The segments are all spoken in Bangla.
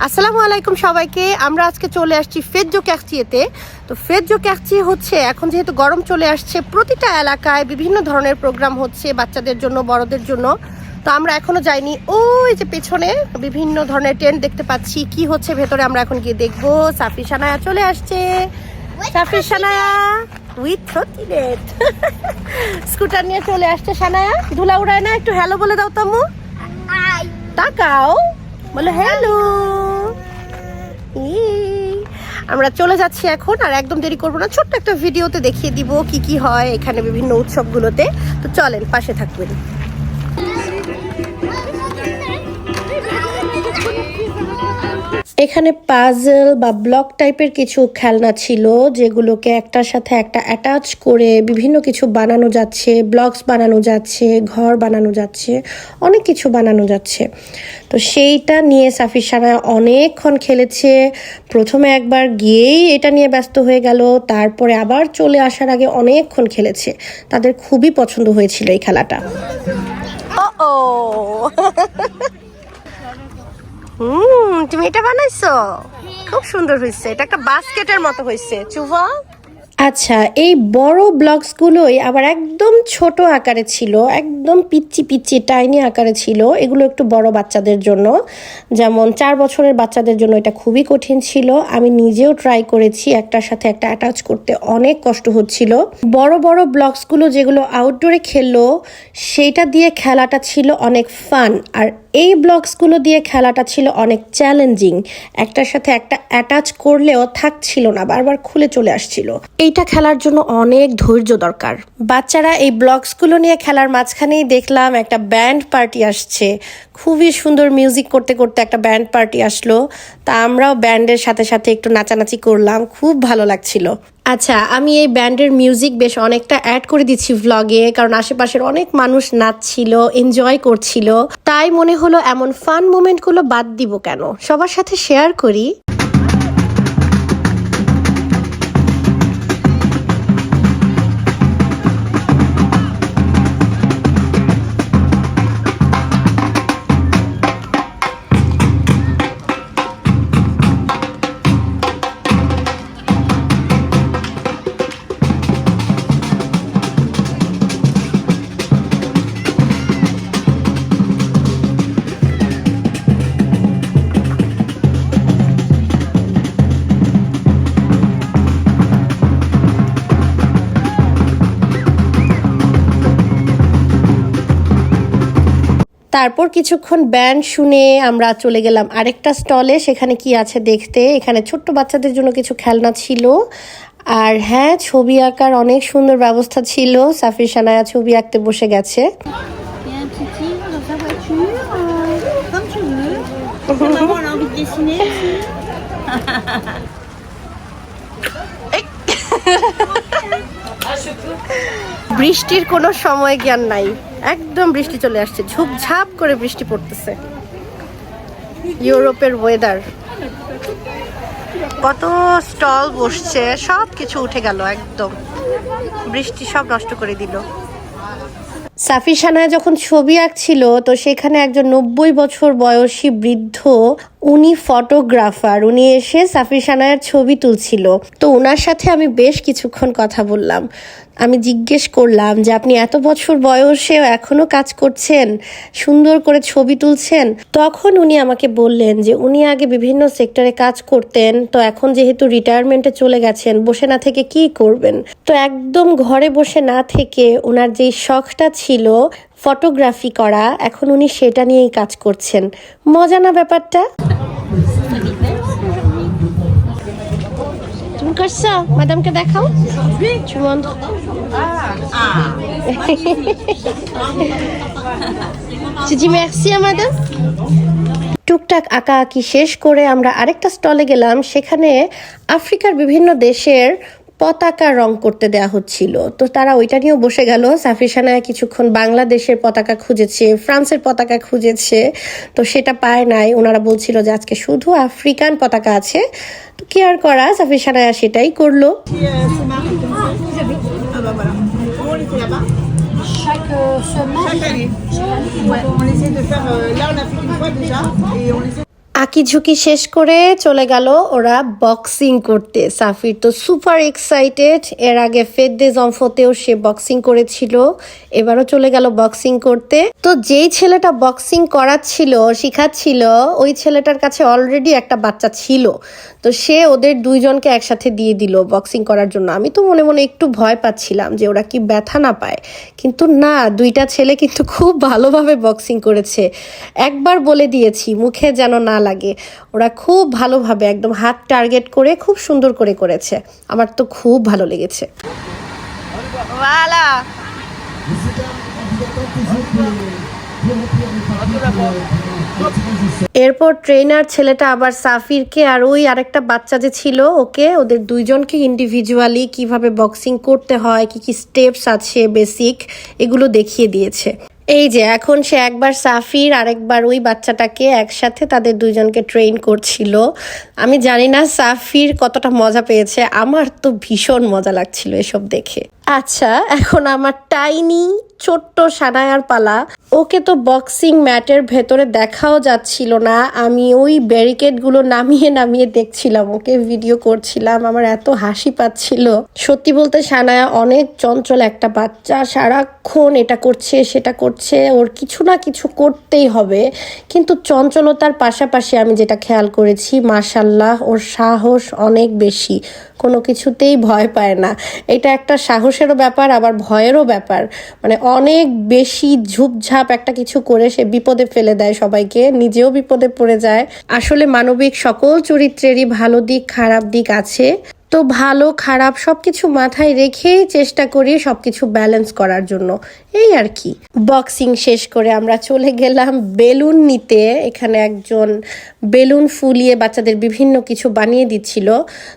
আসসালামু আলাইকুম সবাইকে। আমরা আজকে চলে আসছি ফেজজো ক্যার্চিয়েতে। তো ফেজজো ক্যার্চিয়ে হচ্ছে এখন যেহেতু গরম চলে আসছে, প্রতিটা এলাকায় বিভিন্ন ধরনের প্রোগ্রাম হচ্ছে বাচ্চাদের জন্য, বড়দের জন্য। তো আমরা এখনো যাইনি। ওই যে পেছনে বিভিন্ন ধরনের টেন্ট দেখতে পাচ্ছি, কি হচ্ছে ভেতরে আমরা এখন গিয়ে দেখবো। সাফি সানায়া চলে আসছে। সাফি সানায়া উইথ ট্রটিনেট স্কুটার নিয়ে চলে আসছে। সানায়া ধুলা উড়ায় না, একটু হ্যালো বলে দাও তাম্মু। তাকাও, বলো হ্যালো। আমরা চলে যাচ্ছি এখন, আর একদম দেরি করবো না, ছোট্ট একটা ভিডিওতে দেখিয়ে দিব কি কি হয় এখানে বিভিন্ন উৎসবগুলোতে। তো চলেন, পাশে থাকবেন। এখানে পাজল বা ব্লক টাইপের কিছু খেলনা ছিল, যেগুলোকে একটার সাথে একটা অ্যাটাচ করে বিভিন্ন কিছু বানানো যাচ্ছে, ব্লকস বানানো যাচ্ছে, ঘর বানানো যাচ্ছে, অনেক কিছু বানানো যাচ্ছে। তো সেইটা নিয়ে সাফি সানায়া অনেকক্ষণ খেলেছে। প্রথমে একবার গিয়েই এটা নিয়ে ব্যস্ত হয়ে গেল, তারপরে আবার চলে আসার আগে অনেকক্ষণ খেলেছে। তাদের খুবই পছন্দ হয়েছিল এই খেলাটা। ও তুমি এটা বানাইছো, খুব সুন্দর হয়েছে। এটা একটা বাস্কেটের মতো হয়েছে চুভা। আচ্ছা, এই বড় ব্লকসগুলোই আবার একদম ছোট আকারে ছিল, একদম পিচ্চি পিচ্চি টাইনি আকারে ছিল। এগুলো একটু বড় বাচ্চাদের জন্য, যেমন 4 বছরের বাচ্চাদের জন্য এটা খুবই কঠিন ছিল। আমি নিজেও ট্রাই করেছি, একটার সাথে একটা অ্যাটাচ করতে অনেক কষ্ট হচ্ছিল। বড় বড় ব্লকসগুলো যেগুলো আউটডোরে খেললো, সেইটা দিয়ে খেলাটা ছিল অনেক ফান। আর এই ব্লকসগুলো দিয়ে খেলাটা ছিল অনেক চ্যালেঞ্জিং। একটার সাথে একটা অ্যাটাচ করলেও থাকছিল না, বারবার খুলে চলে আসছিল। এইটা খেলার জন্য অনেক ধৈর্য দরকার। বাচ্চারা এই ব্লকসগুলো নিয়ে খেলার মাঝখানেই দেখলাম একটা ব্যান্ড পার্টি আসছে। খুবই সুন্দর মিউজিক করতে করতে একটা ব্যান্ড পার্টি আসলো। তা আমরাও ব্যান্ডের সাথে সাথে একটু নাচানাচি করলাম, খুব ভালো লাগছিল। আচ্ছা, আমি এই ব্যান্ডের মিউজিক বেশ অনেকটা অ্যাড করে দিচ্ছি ভ্লগে, কারণ আশেপাশের অনেক মানুষ নাচছিল, এনজয় করছিল। তাই মনে হলো এমন ফান মোমেন্টগুলো বাদ দিব কেন, সবার সাথে শেয়ার করি। তারপর কিছুক্ষণ ব্যান্ড শুনে আমরা চলে গেলাম আরেকটা স্টলে। সেখানে কি আছে দেখতে। এখানে ছোট্ট বাচ্চাদের জন্য কিছু খেলনা ছিল। আর হ্যাঁ, ছবি আঁকার অনেক সুন্দর ব্যবস্থা ছিল। সাফি সানায়া ছবি আঁকতে বসে গেছে। বৃষ্টির কোনো সময় জ্ঞান নাই, একদম বৃষ্টি চলে আসছে, ঝুপঝাপ করে বৃষ্টি পড়তেছে। ইউরোপের ওয়েদার। কত স্টল বসছে, সব কিছু উঠে গেল, একদম বৃষ্টি সব নষ্ট করে দিল। সাফি সানায়া যখন ছবি আঁকছিল, তো সেখানে একজন 90 বছর বয়সী বৃদ্ধ, উনি ফটোগ্রাফার, উনি এসে সাফি সানায়ার ছবি তুলছিল। তো ওনার সাথে আমি বেশ কিছুক্ষণ কথা বললাম। আমি জিজ্ঞেস করলাম যে আপনি এত বছর বয়সেও এখনো কাজ করছেন, সুন্দর করে ছবি তুলছেন। তখন উনি আমাকে বললেন যে উনি আগে বিভিন্ন সেক্টরে কাজ করতেন, তো এখন যেহেতু রিটায়ারমেন্টে চলে গেছেন, বসে না থেকে কি করবেন। তো একদম ঘরে বসে না থেকে ওনার যেই শখটা ছিল ফটোগ্রাফি করা, এখন উনি সেটা নিয়েই কাজ করছেন। মজা না ব্যাপারটা? তুমি করছো? ম্যাডামকে দেখাও। টুকটাক আঁকা আঁকি শেষ করে আমরা আরেকটা স্টলে গেলাম। সেখানে আফ্রিকার বিভিন্ন দেশের পতাকা রং করতে দেয়া হচ্ছিল, তো তারা ওইটা নিয়েও বসে গেল। সাফি সানায়া কিছুক্ষণ বাংলাদেশের পতাকা খুঁজেছে, ফ্রান্সের পতাকা খুঁজেছে, তো সেটা পায় নাই। ওনারা বলছিল যে আজকে শুধু আফ্রিকান পতাকা আছে, তো কি আর করা, সাফি সানায়া সেটাই করলো। Chaque semaine. Chaque année. Ouais. On essaie de faire. Là, on a fait une fois déjà. Et on essaie. আঁকি ঝুঁকি শেষ করে চলে গেল ওরা বক্সিং করতে। সাফির তো সুপার এক্সাইটেড। এর আগে ফেদ দে জমফতেও সে বক্সিং করেছিল, এবারও চলে গেল বক্সিং করতে। তো যেই ছেলেটা বক্সিং করাচ্ছিল, শিখাচ্ছিল, ওই ছেলেটার কাছে অলরেডি একটা বাচ্চা ছিল। তো সে ওদের দুইজনকে একসাথে দিয়ে দিল বক্সিং করার জন্য। আমি তো মনে মনে একটু ভয় পাচ্ছিলাম যে ওরা কি ব্যথা না পায়, কিন্তু না, দুইটা ছেলে কিন্তু খুব ভালোভাবে বক্সিং করেছে। একবার বলে দিয়েছি মুখে যেন না লাগে, ওরা খুব ভালোভাবে একদম হাত টার্গেট করে খুব সুন্দর করে করেছে। আমার তো খুব ভালো লেগেছে। এরপর ট্রেনার ছেলেটা আবার সাফিরকে আর ওই আরেকটা বাচ্চা যে ছিল ওকে, ওদের দুইজনকে ইন্ডিভিজুয়ালি কিভাবে বক্সিং করতে হয়, কি কি স্টেপস আছে বেসিক, এগুলো দেখিয়ে দিয়েছে। এই যে এখন সে একবার সাফির আরেকবার ওই বাচ্চাটাকে একসাথে তাদের দুইজনকে ট্রেন করছিল। আমি জানি না সাফির কতটা মজা পেয়েছে, আমার তো ভীষণ মজা লাগছিল এসব দেখে। আচ্ছা, এখন আমার টাইনি ছোট্ট সানায়ার পালা। ওকে তো বক্সিং ম্যাটের ভেতরে দেখাও যাচ্ছিল না, আমি ওই ব্যারিকেডগুলো নামিয়ে নামিয়ে দেখছিলাম, ওকে ভিডিও করছিলাম। আমার এত হাসি পাচ্ছিল। সত্যি বলতে সানায়া অনেক চঞ্চল একটা বাচ্চা, সারাক্ষণ এটা করছে সেটা করছে, ওর কিছু না কিছু করতেই হবে। কিন্তু চঞ্চলতার পাশাপাশি আমি যেটা খেয়াল করেছি, মাশাল্লাহ ওর সাহস অনেক বেশি, কোনো কিছুতেই ভয় পায় না। এটা একটা সাহসেরও ব্যাপার, আবার ভয়েরও ব্যাপার। মানে অনেক বেশি ঝুপঝাপ একটা কিছু করে সে বিপদে ফেলে দেয় সবাইকে, নিজেও বিপদে পড়ে যায়। আসলে মানবিক সকল চরিত্রেরই ভালো দিক খারাপ দিক আছে, তো ভালো খারাপ সবকিছু মাথায় রেখেই চেষ্টা করি সবকিছু ব্যালেন্স করার জন্য, এই আর কি। বক্সিং শেষ করে আমরা চলে গেলাম বেলুন নিতে। এখানে একজন বেলুন ফুলিয়ে বাচ্চাদের বিভিন্ন কিছু বানিয়ে দিচ্ছিল।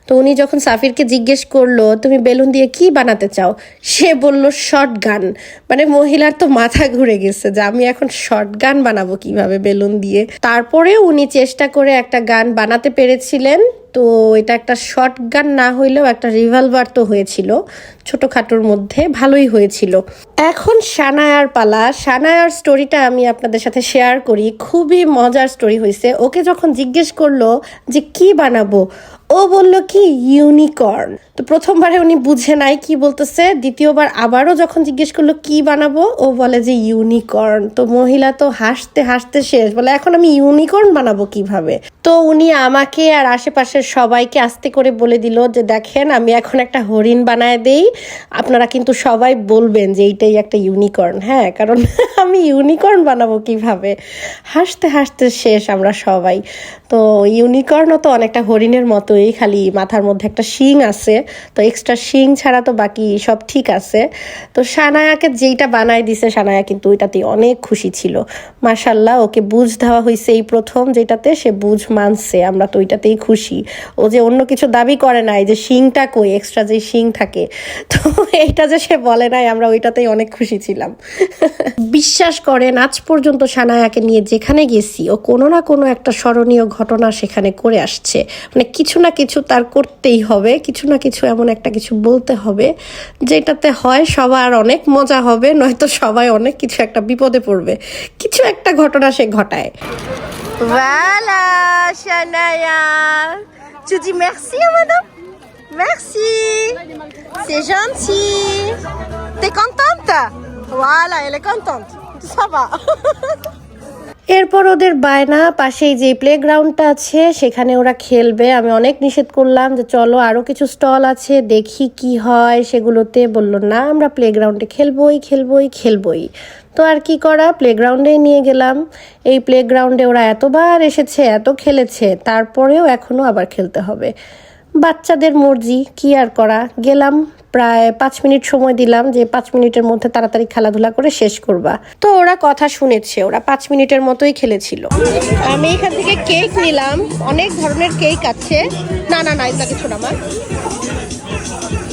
তো উনি যখন সাফিরকে জিজ্ঞেস করলো তুমি বেলুন দিয়ে কি বানাতে চাও, সে বলল শর্ট গান। মানে মহিলার তো মাথা ঘুরে গেছে যে আমি এখন শর্ট গান বানাবো কিভাবে বেলুন দিয়ে। তারপরে উনি চেষ্টা করে একটা গান বানাতে পেরেছিলেন। তো এটা একটা শর্ট গান না হইলেও একটা রিভলভার তো হয়েছিল, ছোটখাটোর মধ্যে ভালোই হয়েছিল। এখন সানায়ার পালা। সানায়ার স্টোরিটা আমি আপনাদের সাথে শেয়ার করি, খুবই মজার স্টোরি হয়েছে। ওকে যখন জিজ্ঞেস করলো যে কি বানাবো, ও বলল কি ইউনিকর্ন। তো প্রথমবারে উনি বুঝে নাই কি বলতেছে, দ্বিতীয়বার আবারও যখন জিজ্ঞেস করলো কি বানাবো, ও বলে যে ইউনিকর্ন। তো মহিলা তো হাসতে হাসতে শেষ, বলে এখন আমি ইউনিকর্ন বানাবো কিভাবে। তো উনি আমাকে আর আশেপাশের সবাইকে আস্তে করে বলে দিল যে দেখেন আমি এখন একটা হরিণ বানায় দেই, আপনারা কিন্তু সবাই বলবেন যে এইটাই একটা ইউনিকর্ন। হ্যাঁ, কারণ আমি ইউনিকর্ন বানাবো কিভাবে। হাসতে হাসতে শেষ আমরা সবাই। তো ইউনিকর্নও তো অনেকটা হরিণের মতোই, খালি মাথার মধ্যে একটা শিং আছে, তো এক্সট্রা শিং ছাড়া তো বাকি সব ঠিক আছে। তো সানায়াকে যেইটা বানায় দিছে, সানায়া কিন্তু ওইটাতেই অনেক খুশি ছিল। মাশাল্লাহ, ওকে বুঝ দেওয়া হয়েছে এই প্রথম যেটাতে, সে বুঝ মানছে, আমরা তো ওইটাতেই খুশি। ও যে অন্য কিছু দাবি করে নাই যে শিংটা কই, এক্সট্রা যে শিং থাকে, তো এইটা যে সে বলে নাই, আমরা ওইটাতেই অনেক খুশি ছিলাম। বিশ্বাস করেন আজ পর্যন্ত সানায়াকে নিয়ে যেখানে গেছি, ও কোনো না কোনো একটা স্মরণীয় ঘটনা সেখানে করে আসছে। মানে কিছু না কিছু তার করতেই হবে, কিছু না কিছু এমন একটা কিছু বলতে হবে যেটাতে হয় সবার অনেক মজা হবে, নয়তো সবাই অনেক কিছু একটা বিপদে পড়বে। কিছু একটা ঘটনা সে ঘটায়। Voilà, Shania. Tu dis merci, madame? Merci. C'est gentil. T'es contente? Voilà, elle est contente. Ça va. এরপর ওদের বায়না, পাশেই যে প্লেগ্রাউন্ডটা আছে সেখানে ওরা খেলবে। আমি অনেক নিষেধ করলাম যে চলো আরও কিছু স্টল আছে দেখি কি হয় সেগুলোতে। বললো না, আমরা প্লেগ্রাউন্ডে খেলবই। তো আর কি করা, প্লেগ্রাউন্ডেই নিয়ে গেলাম। এই প্লেগ্রাউন্ডে ওরা এতবার এসেছে, এত খেলেছে, তারপরেও এখনও আবার খেলতে হবে। বাচ্চাদের মর্জি, কি আর করা। গেলাম, প্রায় 5 মিনিট সময় দিলাম যে 5 মিনিটের মধ্যে তাড়াতাড়ি খেলাধুলা করে শেষ করবা। তো ওরা কথা শুনেছে, ওরা 5 মিনিটের মতোই খেলেছিল। আমি এখান থেকে কেক নিলাম, অনেক ধরনের কেক আছে। না এগুলা কিছু না, আমার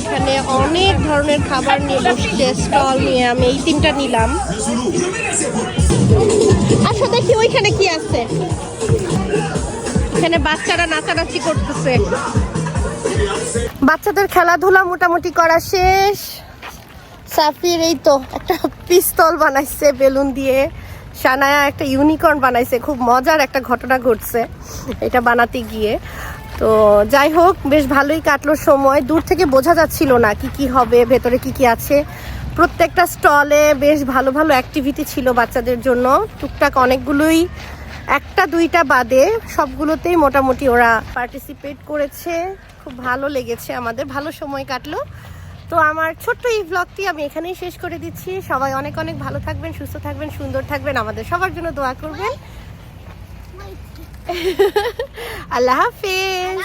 এখানে অনেক ধরনের খাবার নিয়ে বসছে, স্টল নিয়ে। আমি এই 3টা নিলাম। আচ্ছা দেখি ওইখানে কি আছে। এখানে বাচ্চারা নাচানাচি করতেছে। বাচ্চাদের খেলাধুলা মোটামুটি করা শেষ। সাফির এই তো একটা পিস্তল বানাইছে বেলুন দিয়ে, সানায়া একটা ইউনিকর্ন বানাইছে, খুব মজার একটা ঘটনা ঘটছে এটা বানাতে গিয়ে। তো যাই হোক, বেশ ভালোই কাটলো সময়। দূর থেকে বোঝা যাচ্ছিল না কি কি হবে, ভেতরে কি কি আছে। প্রত্যেকটা স্টলে বেশ ভালো ভালো অ্যাক্টিভিটি ছিল বাচ্চাদের জন্য, টুকটাক অনেকগুলোই, একটা দুইটা বাদে সবগুলোতেই মোটামুটি ওরা পার্টিসিপেট করেছে। খুব ভালো লেগেছে, আমাদের ভালো সময় কাটলো। তো আমার ছোট্ট এই ব্লগটি আমি এখানেই শেষ করে দিচ্ছি। সবাই অনেক অনেক ভালো থাকবেন, সুস্থ থাকবেন, সুন্দর থাকবেন, আমাদের সবার জন্য দোয়া করবেন। আল্লাহ হাফেজ।